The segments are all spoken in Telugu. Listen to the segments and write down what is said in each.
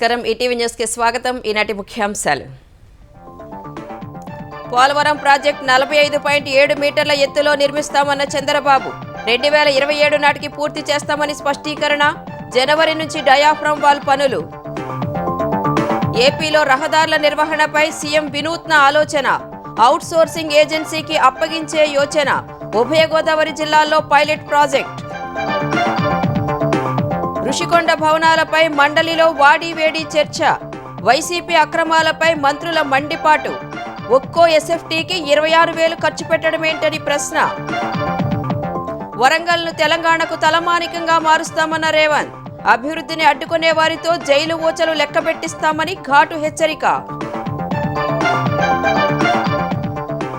నమస్కారం ఈటీవీ న్యూస్ కి స్వాగతం ఈనాటి ముఖ్యాంశాలు పోలవరం ప్రాజెక్ట్ 45.7 మీటర్ల ఎత్తులో నిర్మిస్తామన్న చంద్రబాబు 2027 నాటికి పూర్తి చేస్తామని స్పష్టీకరణ జనవరి నుంచి డయాఫ్రమ్ వాల్ పనులు ఏపీలో రహదారుల నిర్వహణపై సీఎం వినూత్న ఆలోచన అవుట్ సోర్సింగ్ ఏజెన్సీకి అప్పగించే యోచన ఉభయ గోదావరి జిల్లాల్లో పైలట్ ప్రాజెక్ట్ ఋషికొండ భవనాలపై మండలిలో వాడివేడి చర్చ వైసీపీ అక్రమాలపై మంత్రుల మండిపాటు ఒక్కో ఎస్ఎఫ్టీకి 26,000 ఖర్చు పెట్టడమేంటని ప్రశ్న వరంగల్ను తెలంగాణకు తలమానికంగా మారుస్తామన్న రేవంత్ అభివృద్ధిని అడ్డుకునే వారితో జైలు ఊచలు లెక్కబెట్టిస్తామని ఘాటు హెచ్చరిక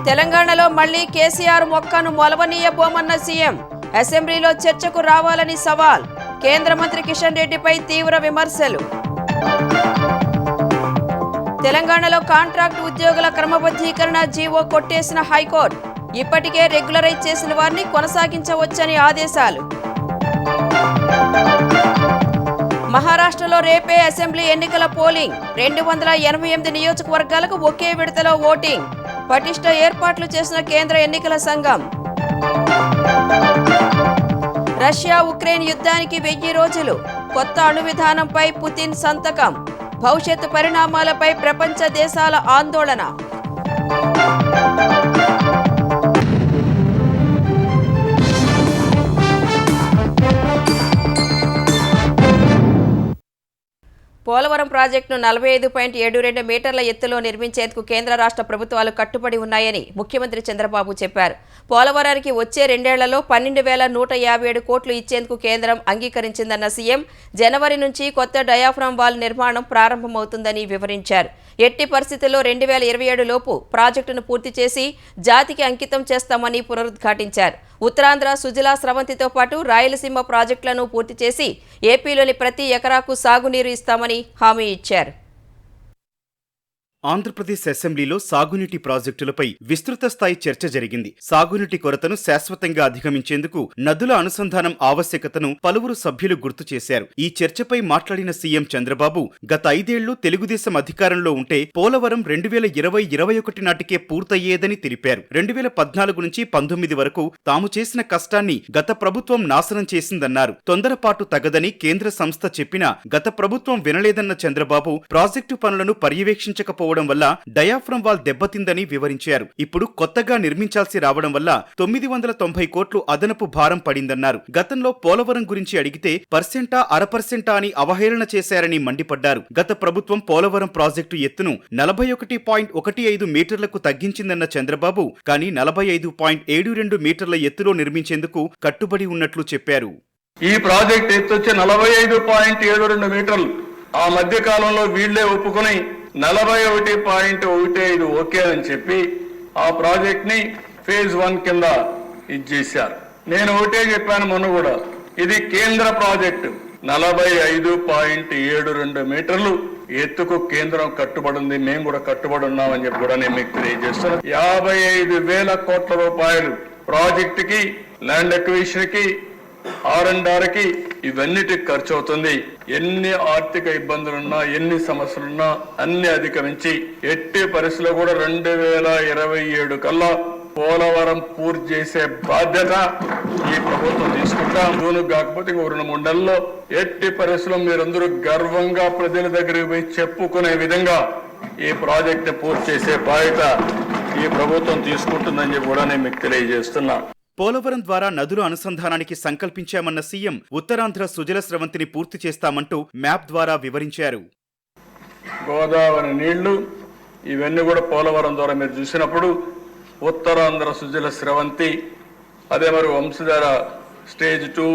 తెలంగాణలో మళ్లీ కేసీఆర్ మొక్కను మొలవనీయబోమన్న సీఎం అసెంబ్లీలో చర్చకు రావాలని సవాల్ కేంద్ర మంత్రి కిషన్ రెడ్డిపై తీవ్ర విమర్శలు తెలంగాణలో కాంట్రాక్ట్ ఉద్యోగుల క్రమబద్ధీకరణ జీవో కొట్టేసిన హైకోర్టు ఇప్పటికే రెగ్యులరైజ్ చేసిన వారిని కొనసాగించవచ్చని ఆదేశాలు మహారాష్ట్రలో రేపే అసెంబ్లీ ఎన్నికల పోలింగ్ 288 నియోజకవర్గాలకు ఒకే విడతలో ఓటింగ్ పటిష్ట ఏర్పాట్లు చేసిన కేంద్ర ఎన్నికల సంఘం రష్యా ఉక్రెయిన్ యుద్ధానికి 1000 రోజులు కొత్త అణు విధానంపై పుతిన్ సంతకం భవిష్యత్తు పరిణామాలపై ప్రపంచ దేశాల ఆందోళన పోలవరం ప్రాజెక్టును 45.72 మీటర్ల ఎత్తులో నిర్మించేందుకు కేంద్ర రాష్ట్ర ప్రభుత్వాలు కట్టుబడి ఉన్నాయని ముఖ్యమంత్రి చంద్రబాబు చెప్పారు. పోలవరానికి వచ్చే 2 ఏళ్లలో 12,157 కోట్లు ఇచ్చేందుకు కేంద్రం అంగీకరించిందన్న సీఎం జనవరి నుంచి కొత్త డయాఫ్రమ్ వాల్ నిర్మాణం ప్రారంభమవుతుందని వివరించారు. ఎట్టి పరిస్థితుల్లో 2027 లోపు ప్రాజెక్టును పూర్తి చేసి జాతికి అంకితం చేస్తామని పునరుద్ఘాటించారు. ఉత్తరాంధ్ర సుజలా స్రవంతితో పాటు రాయలసీమ ప్రాజెక్టులను పూర్తి చేసి ఏపీలోని ప్రతి ఎకరాకు సాగునీరు ఇస్తామని హామీ ఇచ్చారు. ఆంధ్రప్రదేశ్ అసెంబ్లీలో సాగునీటి ప్రాజెక్టులపై విస్తృత స్థాయి చర్చ జరిగింది. సాగునీటి కొరతను శాశ్వతంగా అధిగమించేందుకు నదుల అనుసంధానం ఆవశ్యకతను పలువురు సభ్యులు గుర్తు చేశారు. ఈ చర్చపై మాట్లాడిన సీఎం చంద్రబాబు గత 5 ఏళ్లు తెలుగుదేశం అధికారంలో ఉంటే పోలవరం 2020-21 నాటికే పూర్తయ్యేదని తెలిపారు. 2014 నుంచి 19 వరకు తాము చేసిన కష్టాన్ని గత ప్రభుత్వం నాశనం చేసిందన్నారు. తొందరపాటు తగదని కేంద్ర సంస్థ చెప్పినా గత ప్రభుత్వం వినలేదన్న చంద్రబాబు ప్రాజెక్టు పనులను పర్యవేక్షించకపోవడం వల్ల డయాఫ్రమ్ వాల్ దెబ్బతిందని వివరించారు. ఇప్పుడు కొత్తగా నిర్మించాల్సి రావడం వల్ల 990 కోట్లు అదనపు భారం పడిందన్నారు. గతంలో పోలవరం గురించి అడిగితే పర్సెంటా అరపర్సెంటా అని అవహేళన చేశారని మండిపడ్డారు. గత ప్రభుత్వం పోలవరం ప్రాజెక్టు ఎత్తును 41.15 మీటర్లకు తగ్గించిందన్న చంద్రబాబు కానీ 45.72 మీటర్ల ఎత్తులో నిర్మించేందుకు కట్టుబడి ఉన్నట్లు చెప్పారు. ఈ ప్రాజెక్ట్ ఎత్తు వచ్చి 45.72 మీటర్లు. ఆ మధ్య కాలంలో వీళ్లే ఒప్పుకొని 41.15 ఓకే అని చెప్పి ఆ ప్రాజెక్ట్ ని ఫేజ్ 1 కింద ఇచ్చేశారు. నేను ఒకటే చెప్పాను మొన్న కూడా, ఇది కేంద్ర ప్రాజెక్టు 45.72 మీటర్లు ఎత్తుకు కేంద్రం కట్టుబడి ఉంది, మేము కూడా కట్టుబడి ఉన్నామని చెప్పి కూడా నేను మీకు తెలియజేస్తున్నాను. 55,000 కోట్ల రూపాయలు ప్రాజెక్టుకి, ల్యాండ్ అక్విజిషన్ కి, R&R కి ఇవన్నిటికి ఖర్చు అవుతుంది. ఎన్ని ఆర్థిక ఇబ్బందులున్నా ఎన్ని సమస్యలున్నా అన్ని అధిగమించి ఎట్టి పరిస్థితుల్లో కూడా 2027 కల్లా పోలవరం పూర్తి చేసే బాధ్యత ఈ ప్రభుత్వం తీసుకుంటాం. జూన్ కాకపోతే 2-3 నెలల్లో ఎట్టి పరిస్థితుల్లో మీరందరూ గర్వంగా ప్రజల దగ్గరికి పోయి చెప్పుకునే విధంగా ఈ ప్రాజెక్ట్ పూర్తి చేసే బాధ్యత ఈ ప్రభుత్వం తీసుకుంటుందని చెప్పి కూడా నేను మీకు తెలియజేస్తున్నా. పోలవరం ద్వారా నదుల అనుసంధానానికి సంకల్పించామన్న సీఎం ఉత్తరాంధ్ర సుజల స్రవంతిని పూర్తి చేస్తామంటూ మ్యాప్ ద్వారా వివరించారు. గోదావరి నీళ్లు ఇవన్నీ కూడా పోలవరం ద్వారా మీరు చూసినప్పుడు ఉత్తరాంధ్ర సుజల స్రవంతి, అదే మరి వంశధార స్టేజ్ 2,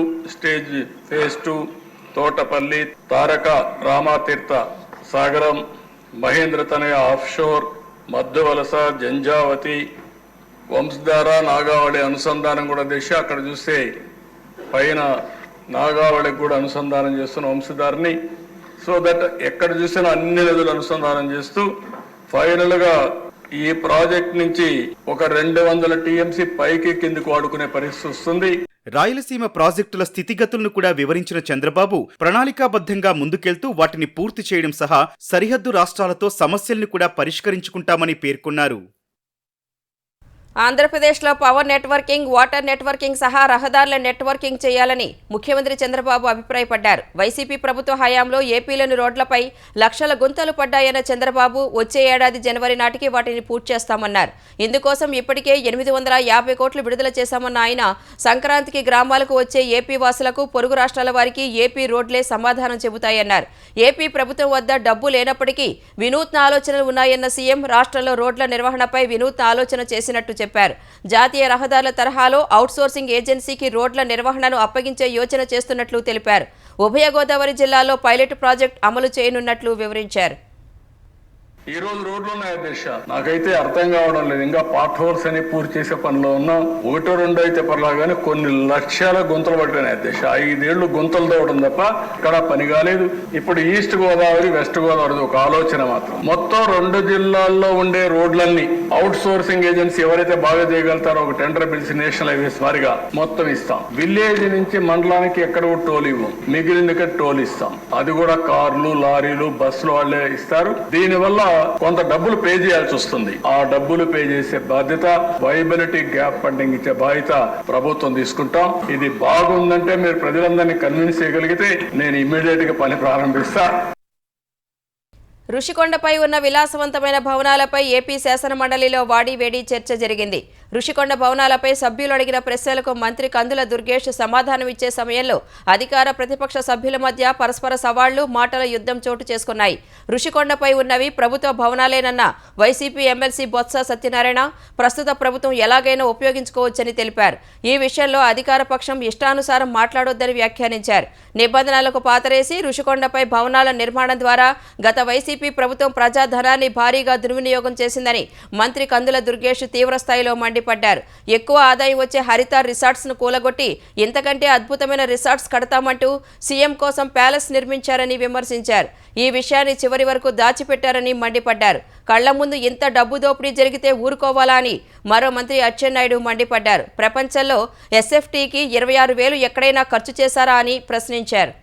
ఫేజ్ 2, తోటపల్లి, తారక రామాతీర్థ సాగరం, మహేంద్ర తనయ ఆఫ్షోర్, మధ్యవలస, జంజావతి, వంశధార, నాగావళి అనుసంధానం కూడా చేసి అక్కడ చూస్తే పైన నాగావళికి కూడా అనుసంధానం చేస్తున్న వంశధారని. సో దట్ ఎక్కడ చూసినా అన్ని నదులు అనుసంధానం చేస్తూ ఫైనల్ గా ఈ ప్రాజెక్ట్ నుంచి ఒక 200 TMC పైకి కిందికి వాడుకునే పరిస్థితి వస్తుంది. రాయలసీమ ప్రాజెక్టుల స్థితిగతులను కూడా వివరించిన చంద్రబాబు ప్రణాళికాబద్ధంగా ముందుకెళ్తూ వాటిని పూర్తి చేయడం సహా సరిహద్దు రాష్ట్రాలతో సమస్యల్ని కూడా పరిష్కరించుకుంటామని పేర్కొన్నారు. ఆంధ్రప్రదేశ్లో పవర్ నెట్వర్కింగ్, వాటర్ నెట్వర్కింగ్ సహా రహదారుల నెట్వర్కింగ్ చేయాలని ముఖ్యమంత్రి చంద్రబాబు అభిప్రాయపడ్డారు. వైసీపీ ప్రభుత్వ హయాంలో ఏపీలోని రోడ్లపై లక్షల గుంతలు పడ్డాయన్న చంద్రబాబు వచ్చే ఏడాది జనవరి నాటికి వాటిని పూర్తి చేస్తామన్నారు. ఇందుకోసం ఇప్పటికే 850 కోట్లు విడుదల చేశామన్న ఆయన సంక్రాంతికి గ్రామాలకు వచ్చే ఏపీ వాసులకు పొరుగు రాష్ట్రాల వారికి ఏపీ రోడ్లే సమాధానం చెబుతాయన్నారు. ఏపీ ప్రభుత్వం వద్ద డబ్బు లేనప్పటికీ వినూత్న ఆలోచనలు ఉన్నాయన్న సీఎం రాష్ట్రంలో రోడ్ల నిర్వహణపై వినూత్న ఆలోచన చేసినట్టు చెప్పారు. జాతీయ రహదారుల తరహాలో అవుట్సోర్సింగ్ ఏజెన్సీకి రోడ్ల నిర్వహణను అప్పగించే యోచన చేస్తున్నట్లు తెలిపారు. ఉభయ గోదావరి జిల్లాలో పైలట్ ప్రాజెక్ట్ అమలు చేయనున్నట్లు వివరించారు. ఈ రోజు రోడ్లు ఉన్నాయి అధ్యక్ష, నాకైతే అర్థం కావడం లేదు. ఇంకా పార్ట్ హోల్స్ అని పూర్తి చేసే పనిలో ఉన్నాం. 1-2 అయితే పర్లా కానీ కొన్ని లక్షల గుంతలు పట్టినాయి అధ్యక్ష. 5 ఏళ్లు గుంతలు తవ్వడం తప్ప ఇక్కడ పని కాలేదు. ఇప్పుడు ఈస్ట్ గోదావరి, వెస్ట్ గోదావరి ఒక ఆలోచన మాత్రం. మొత్తం 2 జిల్లాల్లో ఉండే రోడ్లన్నీ అవుట్ సోర్సింగ్ ఏజెన్సీ ఎవరైతే బాగా చేయగలుగుతారో ఒక టెండర్ పిలిచి నేషనల్ హైవేస్ వారిగా మొత్తం ఇస్తాం. విలేజ్ నుంచి మండలానికి ఎక్కడ టోల్ ఇవ్వం, మిగిలిన టోల్ ఇస్తాం. అది కూడా కార్లు, లారీలు, బస్సులు వాళ్ళే ఇస్తారు. దీనివల్ల కొంత డబ్బులు పే చేయాల్సి వస్తుంది. ఆ డబ్బులు పే చేసే బాధ్యత, వైబిలిటీ గ్యాప్ ఫండింగ్ ఇచ్చే బాధ్యత ప్రభుత్వం తీసుకుంటాం. ఇది బాగుందంటే మీరు ప్రజలందరినీ కన్విన్స్ చేయగలిగితే నేను ఇమ్మీడియట్ గా పని ప్రారంభిస్తా. రుషికొండపై ఉన్న విలాసవంతమైన భవనాలపై ఏపీ శాసన మండలిలో వాడివేడి చర్చ జరిగింది. రుషికొండ భవనాలపై సభ్యులు అడిగిన ప్రశ్నలకు మంత్రి కందుల దుర్గేష్ సమాధానం ఇచ్చే సమయంలో అధికార ప్రతిపక్ష సభ్యుల మధ్య పరస్పర సవాళ్లు, మాటల యుద్ధం చోటు చేసుకున్నాయి. రుషికొండపై ఉన్నవి ప్రభుత్వ భవనాలేనన్న వైసీపీ ఎమ్మెల్సీ బొత్స సత్యనారాయణ ప్రస్తుత ప్రభుత్వం ఎలాగైనా ఉపయోగించుకోవచ్చని తెలిపారు. ఈ విషయంలో అధికార పక్షం ఇష్టానుసారం మాట్లాడొద్దని వ్యాఖ్యానించారు. నిబంధనలకు పాతరేసి రుషికొండపై భవనాల నిర్మాణం ద్వారా గత వైసీపీ ప్రభుత్వం ప్రజాధనాన్ని భారీగా దుర్వినియోగం చేసిందని మంత్రి కందుల దుర్గేష్ తీవ్రస్థాయిలో మండిపడ్డారు. ఎక్కువ ఆదాయం వచ్చే హరిత రిసార్ట్స్ ను కూలగొట్టి ఇంతకంటే అద్భుతమైన రిసార్ట్స్ కడతామంటూ సీఎం కోసం ప్యాలెస్ నిర్మించారని విమర్శించారు. ఈ విషయాన్ని చివరి వరకు దాచిపెట్టారని మండిపడ్డారు. కళ్ల ముందు ఇంత డబ్బు దోపిడీ జరిగితే ఊరుకోవాలా అని మరో మంత్రి అచ్చెన్నాయుడు మండిపడ్డారు. ప్రపంచంలో ఎస్ఎఫ్టీకి 26,000 ఎక్కడైనా ఖర్చు చేశారా అని ప్రశ్నించారు.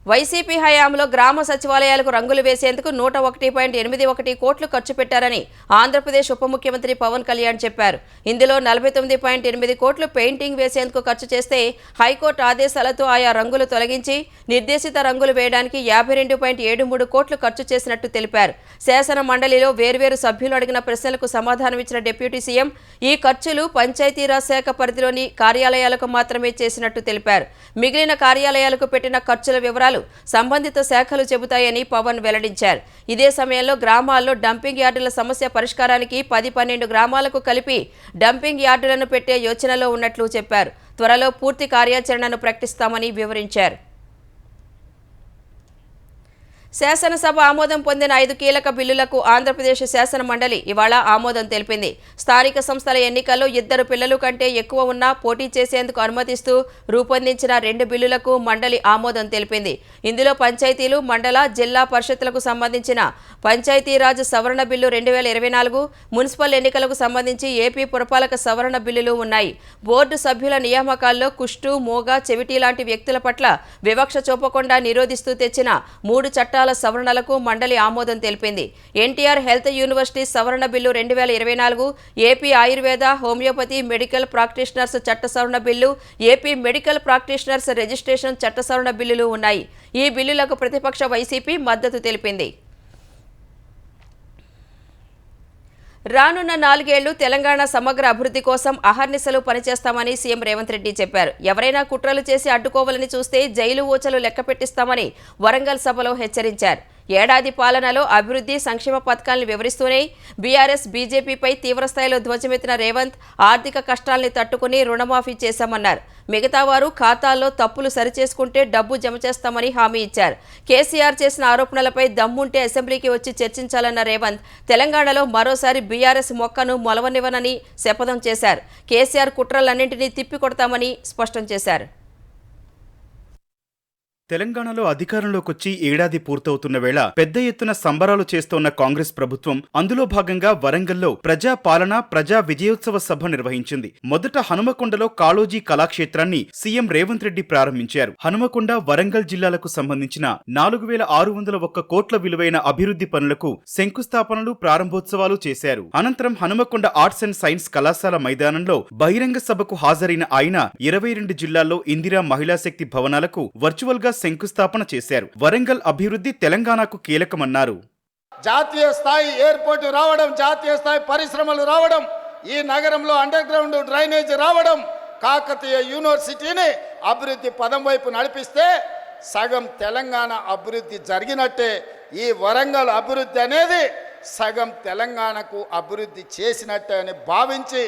వైసీపీ హయాంలో గ్రామ సచివాలయాలకు రంగులు వేసేందుకు 101.81 కోట్లు ఖర్చు పెట్టారని ఆంధ్రప్రదేశ్ ఉప ముఖ్యమంత్రి పవన్ కళ్యాణ్ చెప్పారు. ఇందులో 49.8 కోట్లు పెయింటింగ్ వేసేందుకు ఖర్చు చేస్తే హైకోర్టు ఆదేశాలతో ఆయా రంగులు తొలగించి నిర్దేశిత రంగులు వేయడానికి 52.73 కోట్లు ఖర్చు చేసినట్టు తెలిపారు. శాసన మండలిలో వేర్వేరు సభ్యులు అడిగిన ప్రశ్నలకు సమాధానమిచ్చిన డిప్యూటీ సీఎం ఈ ఖర్చులు పంచాయతీరాజ్ శాఖ పరిధిలోని కార్యాలయాలకు మాత్రమే చేసినట్టు తెలిపారు. మిగిలిన కార్యాలయాలకు పెట్టిన ఖర్చుల వివరాలు సంబంధిత శాఖలు చెబుతాయని పవన్ వెల్లడించారు. ఇదే సమయంలో గ్రామాల్లో డంపింగ్ యార్డుల సమస్య పరిష్కారానికి 10-12 గ్రామాలకు కలిపి డంపింగ్ యార్డులను పెట్టే యోచనలో ఉన్నట్లు చెప్పారు. త్వరలో పూర్తి కార్యాచరణను ప్రకటిస్తామని వివరించారు. శాసనసభ ఆమోదం పొందిన 5 కీలక బిల్లులకు ఆంధ్రప్రదేశ్ శాసన మండలి ఇవాళ ఆమోదం తెలిపింది. స్థానిక సంస్థల ఎన్నికల్లో 2 పిల్లలు కంటే ఎక్కువ ఉన్నా పోటీ చేసేందుకు అనుమతిస్తూ రూపొందించిన 2 బిల్లులకు మండలి ఆమోదం తెలిపింది. ఇందులో పంచాయతీలు, మండల, జిల్లా పరిషత్తులకు సంబంధించిన పంచాయతీరాజ్ సవరణ బిల్లు 2024, మున్సిపల్ ఎన్నికలకు సంబంధించి ఏపీ పురపాలక సవరణ బిల్లులు ఉన్నాయి. బోర్డు సభ్యుల నియామకాల్లో కుష్టు, మోగ, చెవిటి లాంటి వ్యక్తుల పట్ల వివక్ష చూపకుండా నిరోధిస్తూ తెచ్చిన 3 చట్టాల సవరణలకు మండలి ఆమోదం తెలిపింది. ఎన్టీఆర్ హెల్త్ యూనివర్సిటీ సవరణ bill 2024, AP Ayurveda, homeopathy medical practitioners చట్ట సవరణ bill, AP medical practitioners registration చట్ట సవరణ బిల్లులు ఉన్నాయి. ఈ బిల్లులకు ప్రతిపక్ష వైసీపీ మద్దతు తెలిపింది. రానున్న 4 ఏళ్లు తెలంగాణ సమగ్ర అభివృద్ధి కోసం అహర్నిశలు పనిచేస్తామని సీఎం రేవంత్ రెడ్డి చెప్పారు. ఎవరైనా కుట్రలు చేసి అడ్డుకోవాలని చూస్తే జైలు ఊచలు లెక్కపెట్టిస్తామని వరంగల్ సభలో హెచ్చరించారు. ఏడాది పాలనలో అభివృద్ధి, సంక్షేమ పథకాలను వివరిస్తూనే బీఆర్ఎస్, బీజేపీపై తీవ్రస్థాయిలో ధ్వజమెత్తిన రేవంత్ ఆర్థిక కష్టాల్ని తట్టుకుని రుణమాఫీ చేశామన్నారు. మిగతా వారు ఖాతాల్లో తప్పులు సరిచేసుకుంటే డబ్బు జమ చేస్తామని హామీ ఇచ్చారు. కేసీఆర్ చేసిన ఆరోపణలపై దమ్ముంటే అసెంబ్లీకి వచ్చి చర్చించాలన్న రేవంత్ తెలంగాణలో మరోసారి బీఆర్ఎస్ మొక్కను మొలవనివ్వనని శపథం చేశారు. కేసీఆర్ కుట్రలన్నింటినీ తిప్పికొడతామని స్పష్టం చేశారు. తెలంగాణలో అధికారంలోకొచ్చి ఏడాది పూర్తవుతున్న వేళ పెద్ద ఎత్తున సంబరాలు చేస్తోన్న కాంగ్రెస్ ప్రభుత్వం అందులో భాగంగా వరంగల్లో ప్రజా పాలన ప్రజా విజయోత్సవ సభ నిర్వహించింది. మొదట హనుమకొండలో కాళోజీ కళాక్షేత్రాన్ని సీఎం రేవంత్ రెడ్డి ప్రారంభించారు. హనుమకొండ, వరంగల్ జిల్లాలకు సంబంధించిన 4601 కోట్ల విలువైన అభివృద్ధి పనులకు శంకుస్థాపనలు, ప్రారంభోత్సవాలు చేశారు. అనంతరం హనుమకొండ ఆర్ట్స్ అండ్ సైన్స్ కళాశాల మైదానంలో బహిరంగ సభకు హాజరైన ఆయన 22 జిల్లాల్లో ఇందిరా మహిళా శక్తి భవనాలకు వర్చువల్ గా శంకుస్థాపన చేశారు. వరంగల్ అభివృద్ధి తెలంగాణకు కీలకమన్నారు. జాతీయ స్థాయి ఎయిర్పోర్ట్ రావడం, జాతీయ స్థాయి పరిశ్రమలు రావడం, ఈ నగరంలో అండర్ గ్రౌండ్ డ్రైనేజ్ రావడం, కాకతీయ యూనివర్సిటీని అభివృద్ధి పదం వైపు నడిపిస్తే సగం తెలంగాణ అభివృద్ధి జరిగినట్టే. ఈ వరంగల్ అభివృద్ధి అనేది సగం తెలంగాణకు అభివృద్ధి చేసినట్టే అని భావించి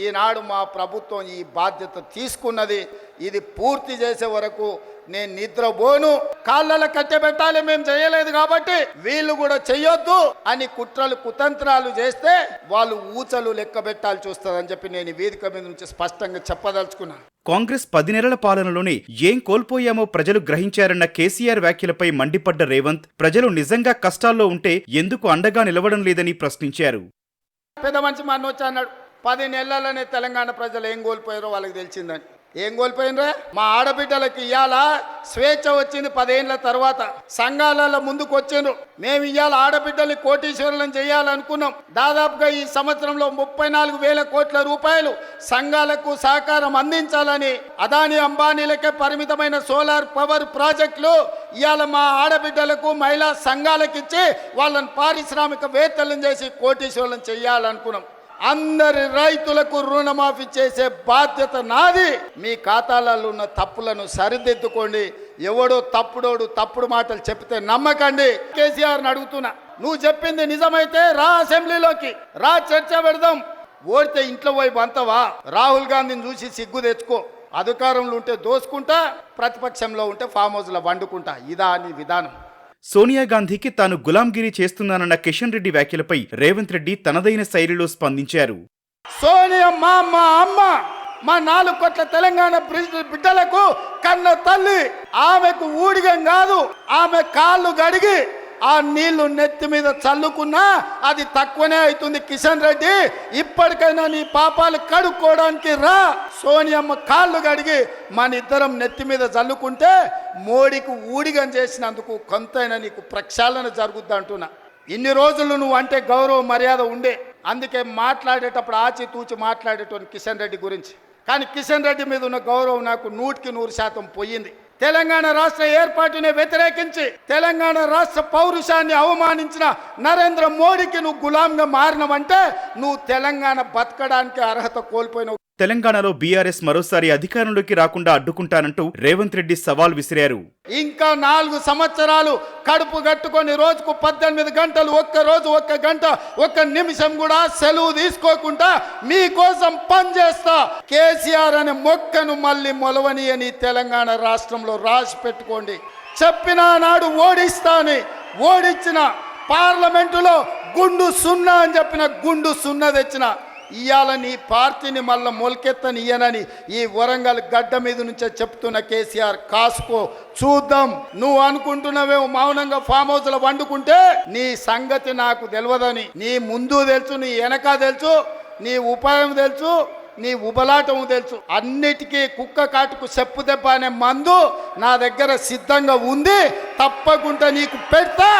ఈనాడు మా ప్రభుత్వం ఈ బాధ్యత తీసుకున్నది. ఇది పూర్తి చేసే వరకు నేను నిద్రపోను. కాళ్ళలో కట్టెబెట్టాలి, మేము చేయలేదు కాబట్టి వీళ్ళు కూడా చెయ్యొద్దు అని కుట్రలు కుతంత్రాలు చేస్తే వాళ్ళు ఊచలు లెక్క పెట్టాల్సి వస్తుందని చెప్పి నేను వేదిక మీద నుంచి స్పష్టంగా చెప్పదలుచుకున్నాను. కాంగ్రెస్ 10 నెలల పాలనలోనే ఏం కోల్పోయామో ప్రజలు గ్రహించారన్న కేసీఆర్ వ్యాఖ్యలపై మండిపడ్డ రేవంత్ ప్రజలు నిజంగా కష్టాల్లో ఉంటే ఎందుకు అండగా నిలవడం లేదని ప్రశ్నించారు. పెద్ద మనిషి మా వచ్చి అన్నాడు, 10 నెలలనే తెలంగాణ ప్రజలు ఏం కోల్పోయారో వాళ్ళకి తెలిసిందని. ఏం కోల్పోయినరా? మా ఆడబిడ్డలకి ఇవాళ స్వేచ్ఛ వచ్చింది 10 ఏళ్ల తర్వాత. సంఘాలలో ముందుకు వచ్చిండ్రు. మేము ఇవాళ ఆడబిడ్డల్ని కోటీశ్వరులను చేయాలనుకున్నాం. దాదాపుగా ఈ సంవత్సరంలో 34,000 కోట్ల రూపాయలు సంఘాలకు సహకారం అందించాలని అదాని అంబానీలకే పరిమితమైన సోలార్ పవర్ ప్రాజెక్టులు ఇవాళ మా ఆడబిడ్డలకు మహిళా సంఘాలకు ఇచ్చి వాళ్ళని పారిశ్రామికవేత్తలను చేసి కోటీశ్వరులను చేయాలనుకున్నాం. అందరి రైతులకు రుణమాఫీ చేసే బాధ్యత నాది. మీ ఖాతాలలో ఉన్న తప్పులను సరిదిద్దుకోండి. ఎవడో తప్పుడు మాటలు చెప్తే నమ్మకండి. కేసీఆర్ని అడుగుతున్నా, నువ్వు చెప్పింది నిజమైతే రా అసెంబ్లీలోకి రా, చర్చ పెడదాం. ఓడితే ఇంట్లో పోయి బంతవా? రాహుల్ గాంధీని చూసి సిగ్గు తెచ్చుకో. అధికారంలో ఉంటే దోసుకుంటా, ప్రతిపక్షంలో ఉంటే ఫామ్ హౌస్లో వండుకుంటా. ఇదా నీ విధానం? సోనియా గాంధీకి తాను గులాంగిరి చేస్తున్నానన్న కిషన్ రెడ్డి వ్యాఖ్యలపై రేవంత్ రెడ్డి తనదైన శైలిలో స్పందించారు. సోనియా మా అమ్మ, మా 4 కోట్ల తెలంగాణ బిడ్డలకు కన్న తల్లి. ఆమెకు ఊడిగం కాదు, ఆమె కాళ్ళు గడిగి ఆ నీళ్లు నెత్తి మీద చల్లుకున్నా అది తక్కువనే అవుతుంది. కిషన్ రెడ్డి, ఇప్పటికైనా నీ పాపాలు కడుక్కోవడానికి రా. సోనియమ్మ కాళ్ళు గడిగి మన ఇద్దరం నెత్తి మీద చల్లుకుంటే మోడీకి ఊడిగం చేసినందుకు కొంతైనా నీకు ప్రక్షాళన జరుగుద్ది అంటున్నా. ఇన్ని రోజులు నువ్వు అంటే గౌరవ మర్యాద ఉండే, అందుకే మాట్లాడేటప్పుడు ఆచితూచి మాట్లాడేటోని కిషన్ రెడ్డి గురించి. కానీ కిషన్ రెడ్డి మీద ఉన్న గౌరవం నాకు 100% పోయింది. తెలంగాణ రాష్ట్ర ఏర్పాటుని వ్యతిరేకించి తెలంగాణ రాష్ట్ర పౌరుషాన్ని అవమానించిన నరేంద్ర మోడీకి నువ్వు గులాంగా మారినవంటే నువ్వు తెలంగాణ బతకడానికి అర్హత కోల్పోయిన. తెలంగాణలో బీఆర్ఎస్ మరోసారి అధికారంలోకి రాకుండా అడ్డుకుంటానంటూ రేవంత్ రెడ్డి సవాల్ విసిరారు. ఇంకా 4 సంవత్సరాలు కడుపు కట్టుకొని రోజుకు 18 గంటలు, ఒక్క గంట, ఒక్క నిమిషం కూడా సెలవు తీసుకోకుండా మీకోసం పనిచేస్తా. కేసీఆర్ అనే మొక్కను మళ్ళీ మొలవనియని తెలంగాణ రాష్ట్రంలో రాసి పెట్టుకోండి. చెప్పిన నాడు ఓడిస్తాని, ఓడించిన పార్లమెంటులో గుండు 0 అని చెప్పిన గుండు 0 తెచ్చిన. ఇవాళ నీ పార్టీని మళ్ళీ మొలకెత్తని ఇయ్యనని ఈ వరంగల్ గడ్డ మీద నుంచే చెప్తున్న కేసీఆర్, కాసుకో చూద్దాం. నువ్వు అనుకుంటున్నావేమో మౌనంగా ఫామ్ హౌస్లో వండుకుంటే నీ సంగతి నాకు తెలియదని. నీ ముందు తెలుసు, నీ వెనక తెలుసు, నీ ఉపాయం తెలుసు, నీ ఉబలాటము తెలుసు. అన్నిటికీ కుక్క కాటుకు చెప్పు దెబ్బ అనే మందు నా దగ్గర సిద్ధంగా ఉంది. తప్పకుండా నీకు పెడతా.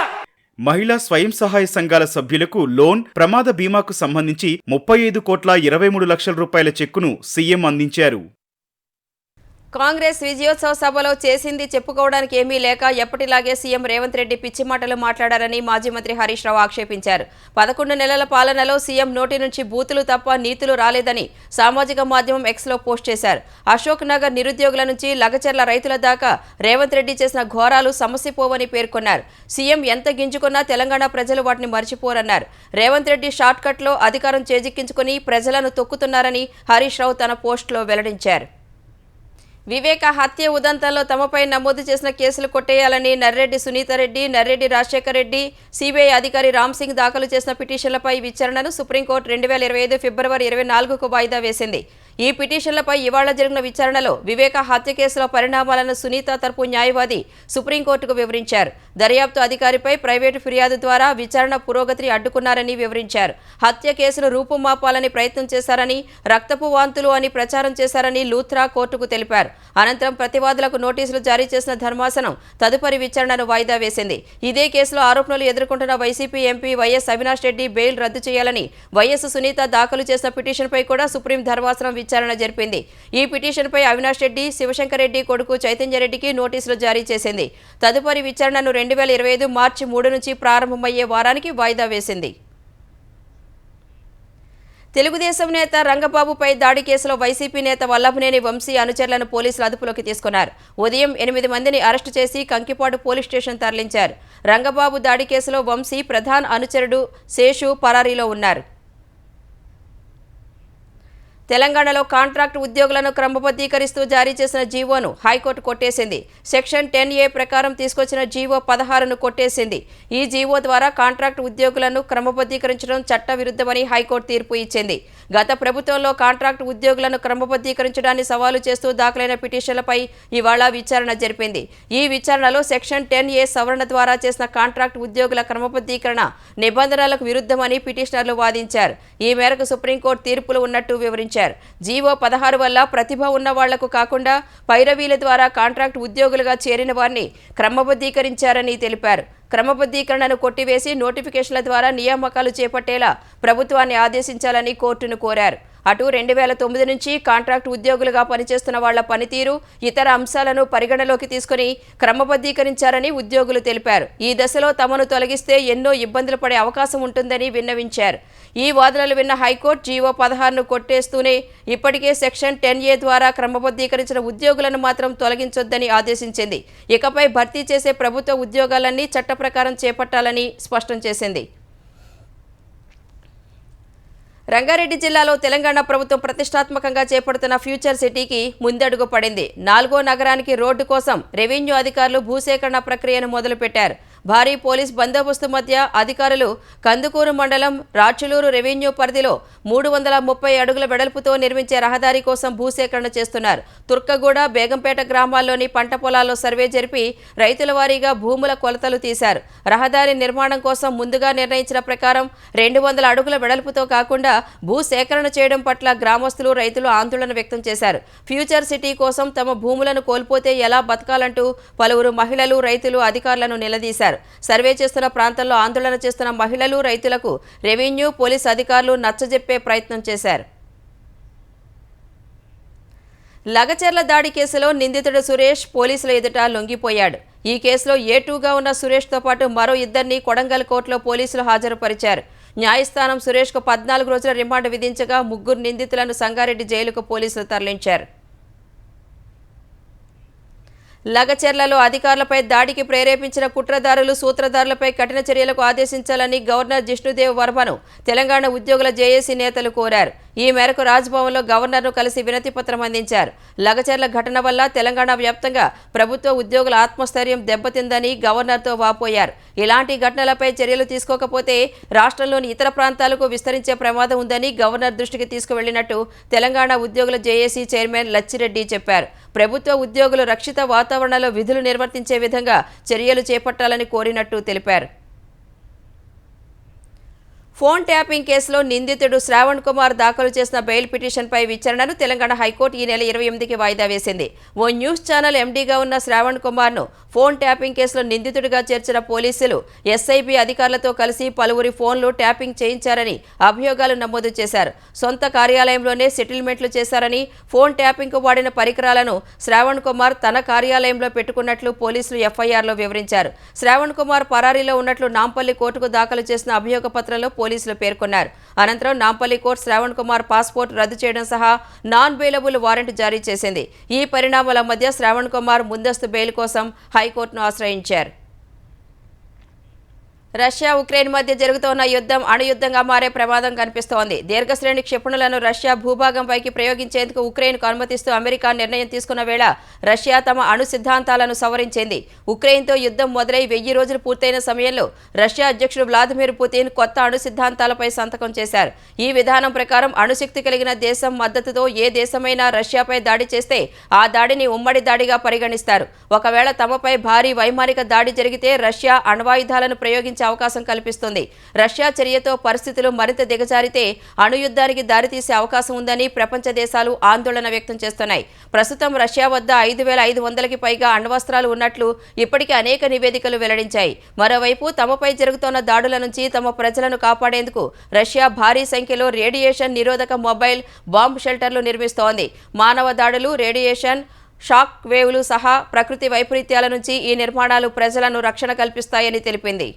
మహిళా స్వయం సహాయ సంఘాల సభ్యులకు లోన్, ప్రమాద బీమాకు సంబంధించి 35,23,00,000 రూపాయల చెక్కును సీఎం అందించారు. కాంగ్రెస్ విజయోత్సవ సభలో చేసింది చెప్పుకోవడానికి ఏమీ లేక ఎప్పటిలాగే సీఎం రేవంత్ రెడ్డి పిచ్చి మాటలు మాట్లాడారని మాజీ మంత్రి హరీష్ రావు ఆక్షేపించారు. 11 నెలల పాలనలో సీఎం నోటి నుంచి బూతులు తప్ప నీతులు రాలేదని సామాజిక మాధ్యమం ఎక్స్లో పోస్ట్ చేశారు. అశోక్ నగర్ నిరుద్యోగుల నుంచి లగచర్ల రైతుల దాకా రేవంత్ రెడ్డి చేసిన ఘోరాలు సమసిపోవని పేర్కొన్నారు. సీఎం ఎంత గింజుకున్నా తెలంగాణ ప్రజలు వాటిని మర్చిపోరన్నారు. రేవంత్ రెడ్డి షార్ట్ కట్లో అధికారం చేజిక్కించుకుని ప్రజలను తొక్కుతున్నారని హరీష్ రావు తన పోస్టులో వెల్లడించారు. వివేక హత్య ఉదంతంలో తమపై నమోదు చేసిన కేసులు కొట్టేయాలని నర్రెడ్డి సునీతారెడ్డి, నర్రెడ్డి రాజశేఖర్ రెడ్డి, సిబిఐ అధికారి రామ్ సింగ్ దాఖలు చేసిన పిటిషన్లపై విచారణను సుప్రీంకోర్టు 2025 ఫిబ్రవరి 24కు వాయిదా వేసింది. ఈ పిటిషన్లపై ఇవాళ జరిగిన విచారణలో వివేక హత్య కేసులో పరిణామాలను సునీత తరపు న్యాయవాది సుప్రీంకోర్టుకు వివరించారు. దర్యాప్తు అధికారిపై ప్రైవేటు ఫిర్యాదు ద్వారా విచారణ పురోగతిని అడ్డుకున్నారని వివరించారు. హత్య కేసును రూపుమాపాలని ప్రయత్నం చేశారని, రక్తపు వాంతులు అని ప్రచారం చేశారని లూథ్రా కోర్టుకు తెలిపారు. అనంతరం ప్రతివాదులకు నోటీసులు జారీ చేసిన ధర్మాసనం తదుపరి విచారణను వాయిదా వేసింది. ఇదే కేసులో ఆరోపణలు ఎదుర్కొంటున్న YCP MP YS Avinash Reddy bail రద్దు చేయాలని వైఎస్ సునీత దాఖలు చేసిన పిటిషన్పై కూడా సుప్రీం ధర్మాసనం విచారణ జరిపింది. ఈ పిటిషన్పై అవినాష్ రెడ్డి, శివశంకర్ రెడ్డి కొడుకు చైతన్యరెడ్డికి నోటీసులు జారీ చేసింది. తదుపరి విచారణను 2025 మార్చి 3 నుంచి ప్రారంభమయ్యే వారానికి వాయిదా వేసింది. తెలుగుదేశం నేత రంగబాబుపై దాడి కేసులో వైసీపీ నేత వల్లభనేని వంశీ అనుచరులను పోలీసులు అదుపులోకి తీసుకున్నారు. ఉదయం 8 మందిని అరెస్టు చేసి కంకిపాడు పోలీస్ స్టేషన్ తరలించారు. రంగబాబు దాడి కేసులో వంశీ ప్రధాన అనుచరుడు శేషు పరారీలో ఉన్నారు. తెలంగాణలో కాంట్రాక్ట్ ఉద్యోగులను క్రమబద్ధీకరిస్తూ జారీ చేసిన జీవోను హైకోర్టు కొట్టేసింది. సెక్షన్ 10A ప్రకారం తీసుకొచ్చిన జీవో 16ను కొట్టేసింది. ఈ జీవో ద్వారా కాంట్రాక్ట్ ఉద్యోగులను క్రమబద్ధీకరించడం చట్టవిరుద్ధమని హైకోర్టు తీర్పు ఇచ్చింది. గత ప్రభుత్వంలో కాంట్రాక్ట్ ఉద్యోగులను క్రమబద్ధీకరించడాన్ని సవాలు చేస్తూ దాఖలైన పిటిషన్లపై ఇవాళ విచారణ జరిపింది. ఈ విచారణలో సెక్షన్ 10A సవరణ ద్వారా చేసిన కాంట్రాక్ట్ ఉద్యోగుల క్రమబద్ధీకరణ నిబంధనలకు విరుద్ధమని పిటిషనర్లు వాదించారు. ఈ మేరకు సుప్రీంకోర్టు తీర్పులు ఉన్నట్టు వివరించారు. జీవో 16 వల్ల ప్రతిభ ఉన్న వాళ్లకు కాకుండా పైరవీల ద్వారా కాంట్రాక్ట్ ఉద్యోగులుగా చేరిన వారిని క్రమబద్ధీకరించారని తెలిపారు. క్రమబద్ధీకరణను కొట్టివేసి నోటిఫికేషన్ల ద్వారా నియామకాలు చేపట్టేలా ప్రభుత్వాన్ని ఆదేశించాలని కోర్టును కోరారు. అటు 2009 నుంచి కాంట్రాక్ట్ ఉద్యోగులుగా పనిచేస్తున్న వాళ్ల పనితీరు, ఇతర అంశాలను పరిగణలోకి తీసుకుని క్రమబద్ధీకరించారని ఉద్యోగులు తెలిపారు. ఈ దశలో తమను తొలగిస్తే ఎన్నో ఇబ్బందులు పడే అవకాశం ఉంటుందని విన్నవించారు. ఈ వాదనలు విన్న హైకోర్టు జీవో 16ను కొట్టేస్తూనే ఇప్పటికే సెక్షన్ 10A ద్వారా క్రమబద్ధీకరించిన ఉద్యోగులను మాత్రం తొలగించొద్దని ఆదేశించింది. ఇకపై భర్తీ చేసే ప్రభుత్వ ఉద్యోగాలన్నీ చట్ట ప్రకారం చేపట్టాలని స్పష్టం చేసింది. రంగారెడ్డి జిల్లాలో తెలంగాణ ప్రభుత్వం ప్రతిష్టాత్మకంగా చేపడుతున్న ఫ్యూచర్ సిటీకి ముందడుగు పడింది. 4వ నగరానికి రోడ్డు కోసం రెవెన్యూ అధికారులు భూసేకరణ ప్రక్రియను మొదలుపెట్టారు. భారీ పోలీస్ బందోబస్తు మధ్య అధికారులు కందుకూరు మండలం రాచులూరు రెవెన్యూ పరిధిలో 330 అడుగుల వెడల్పుతో నిర్మించే రహదారి కోసం భూసేకరణ చేస్తున్నారు. తుర్కగూడ, బేగంపేట గ్రామాల్లోని పంట పొలాల్లో సర్వే జరిపి రైతుల వారీగా భూముల కొలతలు తీశారు. రహదారి నిర్మాణం కోసం ముందుగా నిర్ణయించిన ప్రకారం 200 అడుగుల వెడల్పుతో కాకుండా భూసేకరణ చేయడం పట్ల గ్రామస్తులు, రైతులు ఆందోళన వ్యక్తం చేశారు. ఫ్యూచర్ సిటీ కోసం తమ భూములను కోల్పోతే ఎలా బతకాలంటూ పలువురు మహిళలు, రైతులు అధికారులను నిలదీశారు. సర్వే చేస్తున్న ప్రాంతంలో ఆందోళన చేస్తున్న మహిళలు, రైతులకు రెవెన్యూ, పోలీస్ అధికారులు నచ్చజెప్పే ప్రయత్నం చేశారు. లగచర్ల దాడి కేసులో నిందితుడు సురేష్ పోలీసుల ఎదుట లొంగిపోయాడు. ఈ కేసులో A2గా ఉన్న సురేష్తో పాటు మరో 2 కొడంగల్ కోర్టులో పోలీసులు హాజరుపరిచారు. న్యాయస్థానం సురేష్కు 14 రోజుల రిమాండ్ విధించగా 3 నిందితులను సంగారెడ్డి జైలుకు పోలీసులు తరలించారు. లగచెర్లలో అధికారులపై దాడికి ప్రేరేపించిన కుట్రదారులు, సూత్రధారులపై కఠిన చర్యలకు ఆదేశించాలని గవర్నర్ జిష్ణుదేవ్ వర్మను తెలంగాణ ఉద్యోగుల జేఏసీ నేతలు కోరారు. ఈ మేరకు రాజ్భవన్లో గవర్నర్ను కలిసి వినతి పత్రం అందించారు. లగచెర్ల ఘటన వల్ల తెలంగాణ వ్యాప్తంగా ప్రభుత్వ ఉద్యోగుల ఆత్మస్థైర్యం దెబ్బతిందని గవర్నర్తో వాపోయారు. ఇలాంటి ఘటనలపై చర్యలు తీసుకోకపోతే రాష్ట్రంలోని ఇతర ప్రాంతాలకు విస్తరించే ప్రమాదం ఉందని గవర్నర్ దృష్టికి తీసుకువెళ్లినట్టు తెలంగాణ ఉద్యోగుల జేఏసీ చైర్మన్ లచ్చిరెడ్డి చెప్పారు. ప్రభుత్వ ఉద్యోగులు రక్షిత వాతావరణంలో విధులు నిర్వర్తించే విధంగా చర్యలు చేపట్టాలని కోరినట్టు తెలిపారు. ఫోన్ ట్యాపింగ్ కేసులో నిందితుడు శ్రావణ్ కుమార్ దాఖలు చేసిన బెయిల్ పిటిషన్పై విచారణను తెలంగాణ హైకోర్టు ఈ నెల 28కి వాయిదా వేసింది. ఓ న్యూస్ ఛానల్ ఎండీగా ఉన్న శ్రావణ్ కుమార్ను ఫోన్ ట్యాపింగ్ కేసులో నిందితుడిగా చేర్చిన పోలీసులు ఎస్ఐబి అధికారులతో కలిసి పలువురి ఫోన్లు ట్యాపింగ్ చేయించారని అభియోగాలు నమోదు చేశారు. సొంత కార్యాలయంలోనే సెటిల్మెంట్లు చేశారని, ఫోన్ ట్యాపింగ్కు వాడిన పరికరాలను శ్రావణ్ కుమార్ తన కార్యాలయంలో పెట్టుకున్నట్లు పోలీసులు ఎఫ్ఐఆర్లో వివరించారు. శ్రావణ్ కుమార్ పరారీలో ఉన్నట్లు నాంపల్లి కోర్టుకు దాఖలు చేసిన అభియోగ పత్రంలో పోలీసులు పేర్కొన్నారు. అనంతరం నాంపల్లి కోర్టు శ్రావణ్ కుమార్ పాస్పోర్ట్ రద్దు చేయడం సహా నాన్ బెయిలబుల్ వారెంట్ జారీ చేసింది. ఈ పరిణామాల మధ్య శ్రావణ్ కుమార్ ముందస్తు బెయిల్ కోసం హైకోర్టును ఆశ్రయించారు. రష్యా ఉక్రెయిన్ మధ్య జరుగుతున్న యుద్ధం అణుయుద్ధంగా మారే ప్రమాదం కనిపిస్తోంది. దీర్ఘశ్రేణి క్షిపణులను రష్యా భూభాగంపైకి ప్రయోగించేందుకు ఉక్రెయిన్కు అనుమతిస్తూ అమెరికా నిర్ణయం తీసుకున్న వేళ రష్యా తమ అణు సిద్ధాంతాలను సవరించింది. ఉక్రెయిన్తో యుద్ధం మొదలై 1000 రోజులు పూర్తయిన సమయంలో రష్యా అధ్యక్షుడు వ్లాదిమిర్ పుతిన్ కొత్త అణు సిద్ధాంతాలపై సంతకం చేశారు. ఈ విధానం ప్రకారం అణుశక్తి కలిగిన దేశం మద్దతుతో ఏ దేశమైనా రష్యాపై దాడి చేస్తే ఆ దాడిని ఉమ్మడి దాడిగా పరిగణిస్తారు. ఒకవేళ తమపై భారీ వైమానిక దాడి జరిగితే రష్యా అణ్వాయుధాలను ప్రయోగించే అవకాశం కల్పిస్తుంది. రష్యా చర్యతో పరిస్థితులు మరింత దిగజారితే అణుయుద్ధానికి దారితీసే అవకాశం ఉందని ప్రపంచ దేశాలు ఆందోళన వ్యక్తం చేస్తున్నాయి. ప్రస్తుతం రష్యా వద్ద 5500కి పైగా అణ్వస్త్రాలు ఉన్నట్లు ఇప్పటికే అనేక నివేదికలు వెల్లడించాయి. మరోవైపు తమపై జరుగుతున్న దాడుల నుంచి తమ ప్రజలను కాపాడేందుకు రష్యా భారీ సంఖ్యలో రేడియేషన్ నిరోధక మొబైల్ బాంబ్ షెల్టర్లు నిర్మిస్తోంది. మానవ దాడులు, రేడియేషన్ షాక్ వేవ్లు సహా ప్రకృతి వైపరీత్యాల నుంచి ఈ నిర్మాణాలు ప్రజలను రక్షణ కల్పిస్తాయని తెలిపింది.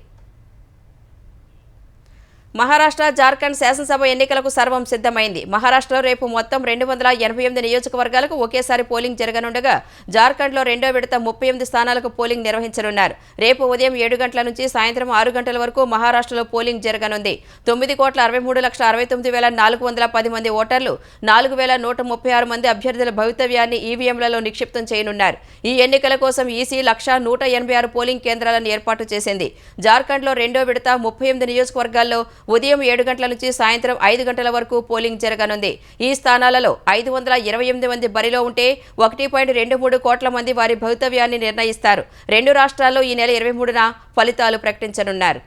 మహారాష్ట్ర, జార్ఖండ్ శాసనసభ ఎన్నికలకు సర్వం సిద్ధమైంది. మహారాష్ట్రలో రేపు మొత్తం 288 నియోజకవర్గాలకు ఒకేసారి పోలింగ్ జరగనుండగా జార్ఖండ్లో రెండో విడత 38 స్థానాలకు పోలింగ్ నిర్వహించనున్నారు. రేపు ఉదయం 7 గంటల నుంచి సాయంత్రం 6 గంటల వరకు మహారాష్ట్రలో పోలింగ్ జరగనుంది. 9,63,68,410 మంది ఓటర్లు 4,136 మంది అభ్యర్థుల భవితవ్యాన్ని ఈవీఎంలలో నిక్షిప్తం చేయనున్నారు. ఈ ఎన్నికల కోసం ఈసీ 1,186 పోలింగ్ కేంద్రాలను ఏర్పాటు చేసింది. జార్ఖండ్లో రెండో విడత 38 నియోజకవర్గాల్లో ఉదయం 7 గంటల నుంచి సాయంత్రం 5 గంటల వరకు పోలింగ్ జరగనుంది. ఈ స్థానాలలో 528 మంది బరిలో ఉంటే 1.23 కోట్ల మంది వారి భవితవ్యాన్ని నిర్ణయిస్తారు. రెండు రాష్ట్రాల్లో ఈ నెల 23న ఫలితాలు ప్రకటించనున్నారు.